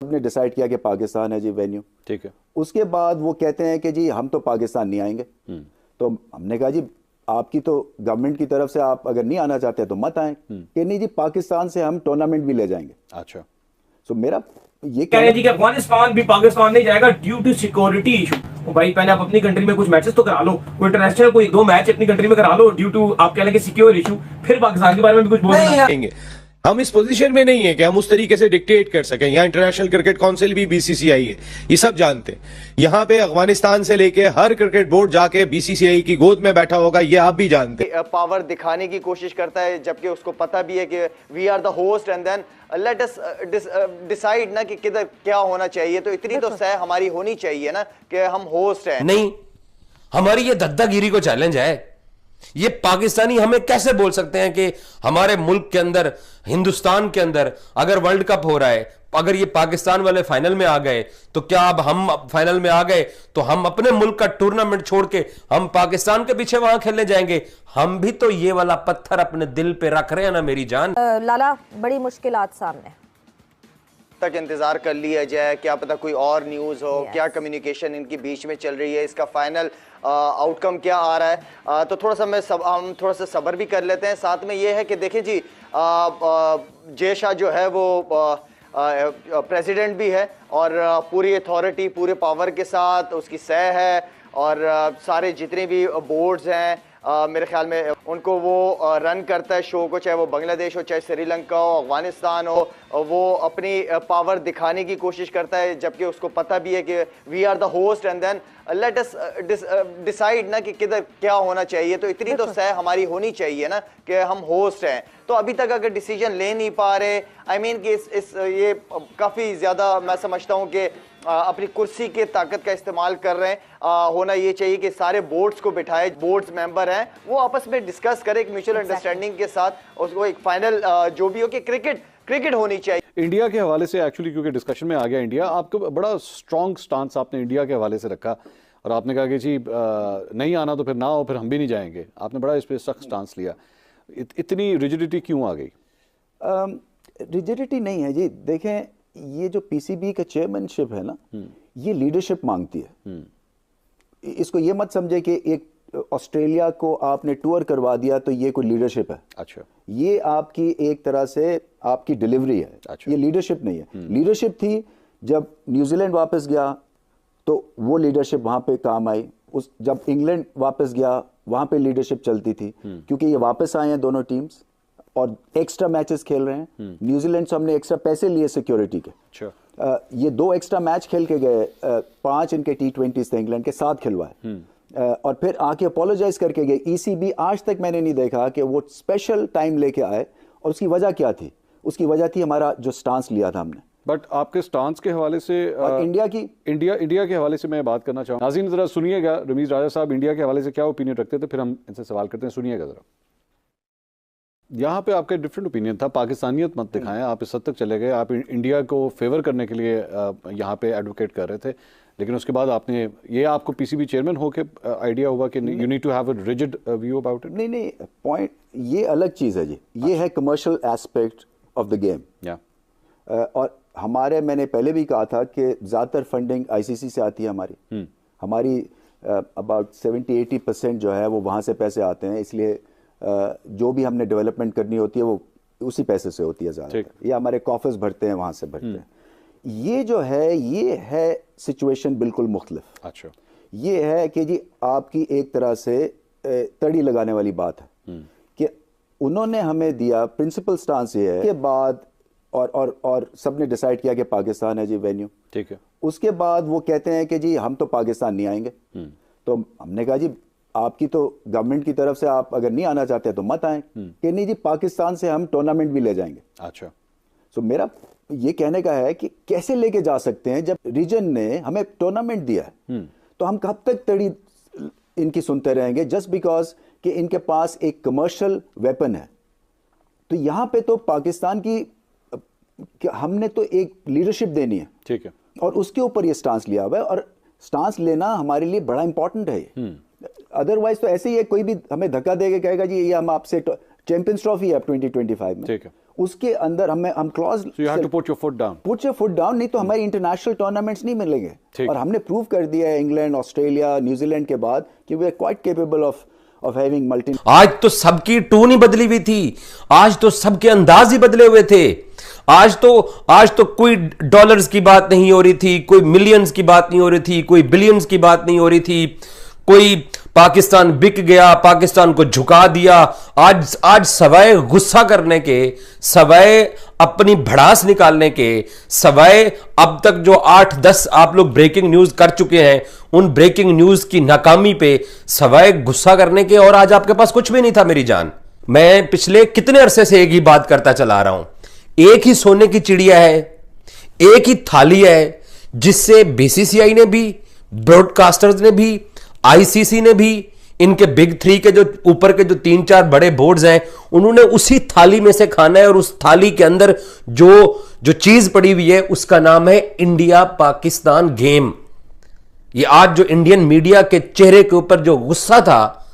ने डिसाइड किया कि पाकिस्तान है जी वेन्यू। ठीक है। उसके बाद वो कहते हैं कि जी हम तो पाकिस्तान नहीं आएंगे। तो हमने कहा जी आपकी तो गवर्नमेंट की तरफ से आप अगर नहीं आना चाहते तो मत आए। कि नहीं जी पाकिस्तान से हम टूर्नामेंट भी ले जाएंगे। अच्छा। सो मेरा ये कह रहे जी कि अफगानिस्तान भी पाकिस्तान नहीं जाएगा ड्यू टू सिक्योरिटी इशू। भाई पहले आप अपनी कंट्री में कुछ मैचेस तो करा लो, कोई इंटरनेशनल कोई दो मैच अपनी कंट्री में करा लो ड्यू टू आप कह लेंगे सिक्योर इशू, फिर पाकिस्तान के बारे में भी कुछ बोलेंगे। हम इस पोजीशन में नहीं है कि हम उस तरीके से डिक्टेट कर सकें। यहाँ इंटरनेशनल क्रिकेट काउंसिल भी बीसीसीआई है, ये सब जानते हैं। यहाँ पे अफगानिस्तान से लेके हर क्रिकेट बोर्ड जाके बीसीसीआई की गोद में बैठा होगा, ये आप भी जानते हैं। पावर दिखाने की कोशिश करता है जबकि उसको पता भी है कि we are the host and then let us decide ना कि किधर क्या होना चाहिए। तो इतनी तो सह हमारी होनी चाहिए ना कि हम होस्ट हैं। नहीं, हमारी ये दादागिरी को चैलेंज है। ये पाकिस्तानी हमें कैसे बोल सकते हैं कि हमारे मुल्क के अंदर, हिंदुस्तान के अंदर अगर वर्ल्ड कप हो रहा है, अगर ये पाकिस्तान वाले फाइनल में आ गए तो क्या अब हम फाइनल में आ गए तो हम अपने मुल्क का टूर्नामेंट छोड़ के हम पाकिस्तान के पीछे वहां खेलने जाएंगे? हम भी तो ये वाला पत्थर अपने दिल पे रख रहे हैं ना मेरी जान। लाला, बड़ी मुश्किलात सामने तक इंतजार कर लिया जाए, क्या पता कोई और न्यूज़ हो। क्या कम्युनिकेशन इनकी बीच में चल रही है, इसका फाइनल आउटकम क्या आ रहा है। तो थोड़ा सा हम थोड़ा सा सब्र भी कर लेते हैं। साथ में ये है कि देखें जी जय शाह जो है वो प्रेसिडेंट भी है और पूरी अथॉरिटी पूरे पावर के साथ उसकी सह है और सारे जितने भी बोर्ड्स हैं मेरे ख्याल में उनको वो रन करता है शो को, चाहे वो बांग्लादेश हो, चाहे श्रीलंका हो, अफगानिस्तान हो। वो अपनी पावर दिखाने की कोशिश करता है जबकि उसको पता भी है कि we are the host and then let us decide ना कि किधर क्या होना चाहिए। तो इतनी तो सह हमारी होनी चाहिए ना कि हम होस्ट हैं। तो अभी तक अगर डिसीजन ले नहीं पा रहे, आई मीन कि ये काफ़ी ज़्यादा मैं समझता हूँ कि अपनी कुर्सी के ताकत का इस्तेमाल कर रहे हैं। होना ये चाहिए कि सारे बोर्ड्स को बिठाए, बोर्ड्स मेंबर हैं वो आपस में डिस्कस करें एक म्यूचुअल अंडरस्टैंडिंग के साथ, उसको एक फाइनल जो भी हो कि क्रिकेट होनी चाहिए। इंडिया के हवाले से एक्चुअली क्योंकि डिस्कशन में आ गया इंडिया, आपको बड़ा स्ट्रॉन्ग स्टांस आपने इंडिया के हवाले से रखा और आपने कहा कि जी नहीं आना तो फिर ना हो, फिर हम भी नहीं जाएंगे। आपने बड़ा इस पर सख्त स्टांस लिया। इतनी रिजिडिटी क्यों आ गई? रिजिडिटी नहीं है जी। देखें ये जो पीसीबी का चेयरमैनशिप है ना, ये लीडरशिप मांगती है। इसको ये मत समझे कि एक ऑस्ट्रेलिया को आपने टूर करवा दिया तो ये कोई लीडरशिप है। अच्छा। ये आपकी एक तरह से आपकी डिलीवरी है। अच्छा। ये लीडरशिप नहीं है। लीडरशिप थी जब न्यूजीलैंड वापस गया तो वो लीडरशिप वहां पे काम आई। जब इंग्लैंड वापस गया वहां पे लीडरशिप चलती थी क्योंकि ये वापस आए हैं दोनों टीम्स और एक्स्ट्रा मैचेस खेल रहे हैं। न्यूजीलैंड से हमने एक्स्ट्रा पैसे लिए सिक्योरिटी के। अच्छा। ये 2 एक्स्ट्रा मैच खेल के गए। 5 इनके T20s थे, इंग्लैंड के 7 खिलवाए और फिर आके अपोलोजाइज करके गए। ईसीबी आज तक मैंने नहीं देखा कि वो स्पेशल टाइम लेके आए। और उसकी वजह क्या थी? उसकी वजह थी हमारा जो स्टांस लिया था हमने। बट आपके स्टांस के हवाले से और इंडिया के हवाले से मैं बात करना चाहूँ। नाज़रीन जरा सुनिएगा, रमीज राजा साहब इंडिया के हवाले से क्या ओपिनियन रखते थे, फिर हम इनसे सवाल करते हैं। सुनिएगा जरा। यहाँ पे आपका डिफरेंट ओपिनियन था, पाकिस्तानियत मत दिखाएं। आप इस हद तक चले गए, आप इंडिया को फेवर करने के लिए यहाँ पे एडवोकेट कर रहे थे, लेकिन उसके बाद आपने ये आपको पीसीबी चेयरमैन होके आइडिया हुआ कि you need to have a rigid view about it. नहीं, पॉइंट ये अलग चीज़ है जी। ये है commercial aspect of the game. और हमारे, मैंने पहले भी कहा था कि ज़्यादातर फंडिंग आईसीसी से आती है हमारी अबाउट 70-80% जो है वो वहाँ से पैसे आते हैं। इसलिए जो भी हमने डेवलपमेंट करनी होती है वो उसी पैसे से होती है ज़्यादा। ये हमारे कॉफर्स भरते हैं, वहाँ से भरते हैं। ये जो है ये है सिचुएशन बिल्कुल मुख्तलिफ। अच्छा। ये है कि जी आपकी एक तरह से तड़ी लगाने वाली बात है कि उन्होंने हमें दिया, प्रिंसिपल स्टांस ये है के बाद और सबने डिसाइड किया कि पाकिस्तान है जी वेन्यू। ठीक है। उसके बाद वो कहते हैं कि जी हम तो पाकिस्तान नहीं आएंगे। तो हमने कहा जी आपकी तो गवर्नमेंट की तरफ से आप अगर नहीं आना चाहते तो मत आए। कि नहीं जी पाकिस्तान से हम टूर्नामेंट भी ले जाएंगे। अच्छा। तो मेरा ये कहने का है कि कैसे लेके जा सकते हैं जब रीजन ने हमें टूर्नामेंट दिया है। तो हम कब तक तड़ी इनकी सुनते रहेंगे जस्ट बिकॉज कि इनके पास एक कमर्शियल वेपन है। तो यहां पे तो पाकिस्तान की हमने तो एक लीडरशिप देनी है। ठीक है। और उसके ऊपर ये स्टांस लिया हुआ है और स्टांस लेना हमारे लिए बड़ा इंपॉर्टेंट है। अदरवाइज तो ऐसे ही है, कोई भी हमें धक्का देके कहेगा जी ये हम आपसे चैंपियंस ट्रॉफी है 2025 में। ठीक है। उसके अंदर हम clause So you have to put your foot down. Put your foot down, नहीं तो हमारे इंटरनेशनल टूर्नामेंट्स नहीं मिलेंगे। ठीक। और हमने प्रूव कर दिया है इंग्लैंड, ऑस्ट्रेलिया, न्यूजीलैंड के बाद कि we are quite capable of having multi. आज तो सबकी टून ही बदली हुई थी, आज तो सबके अंदाज ही बदले हुए थे। आज तो कोई डॉलर्स की बात नहीं हो रही थी, कोई मिलियंस की बात नहीं हो रही थी, कोई बिलियंस की बात नहीं हो रही थी, कोई पाकिस्तान बिक गया, पाकिस्तान को झुका दिया। आज सवाए गुस्सा करने के, सवाए अपनी भड़ास निकालने के, सवाए अब तक जो 8-10 आप लोग ब्रेकिंग न्यूज कर चुके हैं, उन ब्रेकिंग न्यूज की नाकामी पे सवाए गुस्सा करने के, और आज आपके पास कुछ भी नहीं था मेरी जान। मैं पिछले कितने अरसे से एक ही बात करता चला रहा हूं, एक ही सोने की चिड़िया है, एक ही थाली है, जिससे बीसीसीआई ने भी, ब्रॉडकास्टर्स ने भी, आईसीसी ने भी, इनके बिग 3 के जो ऊपर के जो 3-4 बड़े बोर्ड्स हैं, उन्होंने उसी थाली में से खाना है। और उस थाली के अंदर जो चीज पड़ी हुई है उसका नाम है इंडिया पाकिस्तान गेम। ये आज जो इंडियन मीडिया के चेहरे के ऊपर जो गुस्सा था,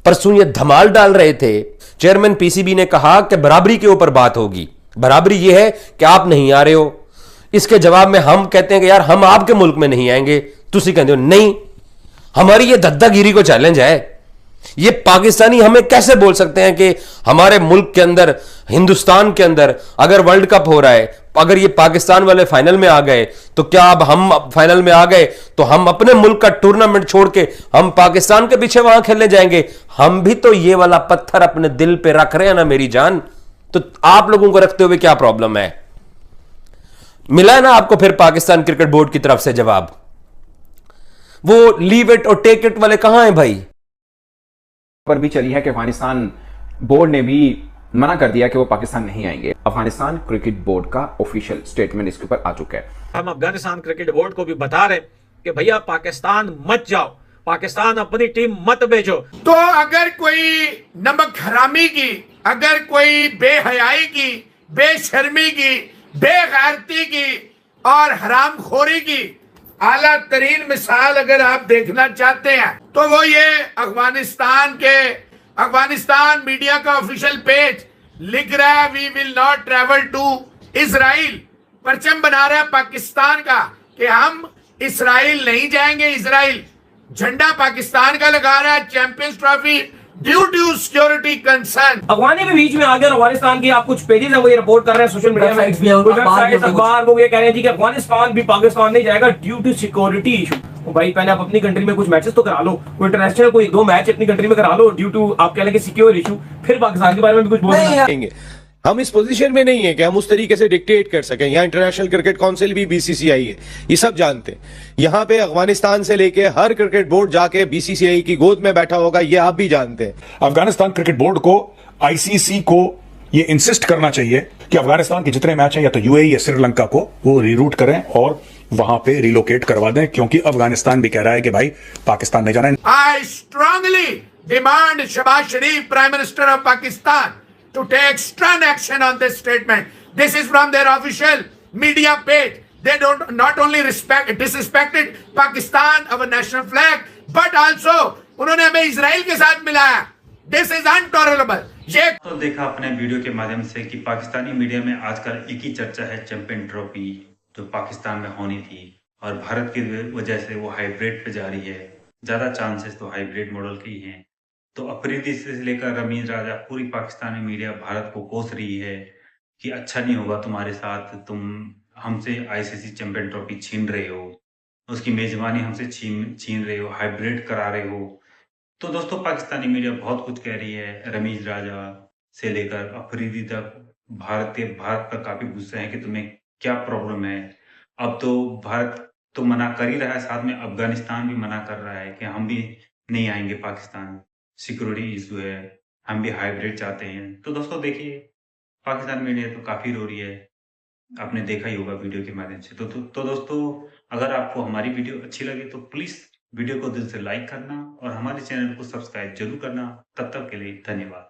परसों ये धमाल डाल रहे थे। चेयरमैन पीसीबी ने कहा कि बराबरी के ऊपर बात होगी। बराबरी ये है कि आप नहीं आ रहे हो। इसके जवाब में हम कहते हैं कि यार हम आपके मुल्क में नहीं आएंगे। तुसी कहते हो नहीं, हमारी ये दादागिरी को चैलेंज है। ये पाकिस्तानी हमें कैसे बोल सकते हैं कि हमारे मुल्क के अंदर, हिंदुस्तान के अंदर अगर वर्ल्ड कप हो रहा है, अगर ये पाकिस्तान वाले फाइनल में आ गए तो क्या अब हम फाइनल में आ गए तो हम अपने मुल्क का टूर्नामेंट छोड़ के हम पाकिस्तान के पीछे वहां खेलने जाएंगे? हम भी तो ये वाला पत्थर अपने दिल पे रख रहे हैं ना मेरी जान। तो आप लोगों को रखते हुए क्या प्रॉब्लम है? मिला है ना आपको फिर पाकिस्तान क्रिकेट बोर्ड की तरफ से जवाब? वो लीव इट और टेक इट वाले कहां हैं भाई? पर भी चली है कि अफगानिस्तान बोर्ड ने भी मना कर दिया कि वो पाकिस्तान नहीं आएंगे। अफगानिस्तान क्रिकेट बोर्ड का ऑफिशियल स्टेटमेंट इसके ऊपर आ चुका है। हम अफगानिस्तान क्रिकेट बोर्ड को भी बता रहे कि भैया पाकिस्तान मत जाओ, पाकिस्तान अपनी टीम मत भेजो। तो अगर कोई नमक हरामी की, अगर कोई बेहयाई की, बेशर्मी की, बेगैरती की और हरामखोरी की आला तरीन मिसाल अगर आप देखना चाहते हैं तो वो ये अफगानिस्तान मीडिया का ऑफिशियल पेज लिख रहा है, we will not travel to Israel. परचम बना रहा है पाकिस्तान का कि हम इजराइल नहीं जाएंगे। इजराइल झंडा पाकिस्तान का लगा रहा है, champions trophy due to security concern. अफगानी भी बीच में आ गया। अफगानिस्तान की आप कुछ पेजेस है वो ये रिपोर्ट कर रहे हैं सोशल मीडिया में, अखबार वो ये कह रहे हैं जी कि अफगानिस्तान भी पाकिस्तान नहीं जाएगा ड्यू टू सिक्योरिटी इशू। भाई पहले आप अपनी कंट्री में कुछ मैचेस तो करा लो, कोई इंटरनेशनल कोई 2 मैच अपनी कंट्री में करा लो ड्यू टू आप कह लेंगे सिक्योर इशू, फिर पाकिस्तान के बारे में भी कुछ बोलेंगे। हम इस पोजीशन में नहीं है कि हम उस तरीके से डिक्टेट कर सकें। यहाँ इंटरनेशनल क्रिकेट काउंसिल भी बीसीसीआई है, ये सब जानते हैं। यहाँ पे अफगानिस्तान से लेके हर क्रिकेट बोर्ड जाके बीसीसीआई की गोद में बैठा होगा, ये आप भी जानते हैं। अफगानिस्तान क्रिकेट बोर्ड को, आईसीसी को ये इंसिस्ट करना चाहिए कि अफगानिस्तान के जितने मैच हैं या तो यूएई या श्रीलंका को वो रीरूट करें और वहां पे रिलोकेट करवा दें, क्योंकि अफगानिस्तान भी कह रहा है कि भाई पाकिस्तान नहीं जाना है। I strongly demand Shehbaz Sharif, prime minister of Pakistan, to take stern action on this statement. This is from their official media page. They don't not only disrespected Pakistan, our national flag, but also उन्होंने हमें Israel के साथ मिलाया। This is intolerable. ये तो देखा अपने video के माध्यम से कि पाकिस्तानी मीडिया में आजकल एक ही चर्चा है, चैंपियन ट्रॉफी जो पाकिस्तान में होनी थी और भारत की वजह से वो हाइब्रिड पे जा रही है। ज्यादा चांसेस तो हाइब्रिड मॉडल के ही हैं। तो अफरीदी से लेकर रमीज राजा, पूरी पाकिस्तानी मीडिया भारत को कोस रही है कि अच्छा नहीं होगा तुम्हारे साथ, तुम हमसे आईसीसी चैंपियन ट्रॉफी छीन रहे हो, उसकी मेजबानी हमसे छीन रहे हो, हाइब्रिड करा रहे हो। तो दोस्तों पाकिस्तानी मीडिया बहुत कुछ कह रही है, रमीज राजा से लेकर अफरीदी तक भारत पर काफी गुस्सा है कि तुम्हें क्या प्रॉब्लम है। अब तो भारत तो मना कर ही रहा है, साथ में अफगानिस्तान भी मना कर रहा है कि हम भी नहीं आएंगे पाकिस्तान, सिक्योरिटी इशू है, हम भी हाइब्रिड चाहते हैं। तो दोस्तों देखिए पाकिस्तान मीडिया तो काफी रो रही है, आपने देखा ही होगा वीडियो के माध्यम से। तो दोस्तों अगर आपको हमारी वीडियो अच्छी लगे तो प्लीज वीडियो को दिल से लाइक करना और हमारे चैनल को सब्सक्राइब जरूर करना। तब तक के लिए धन्यवाद।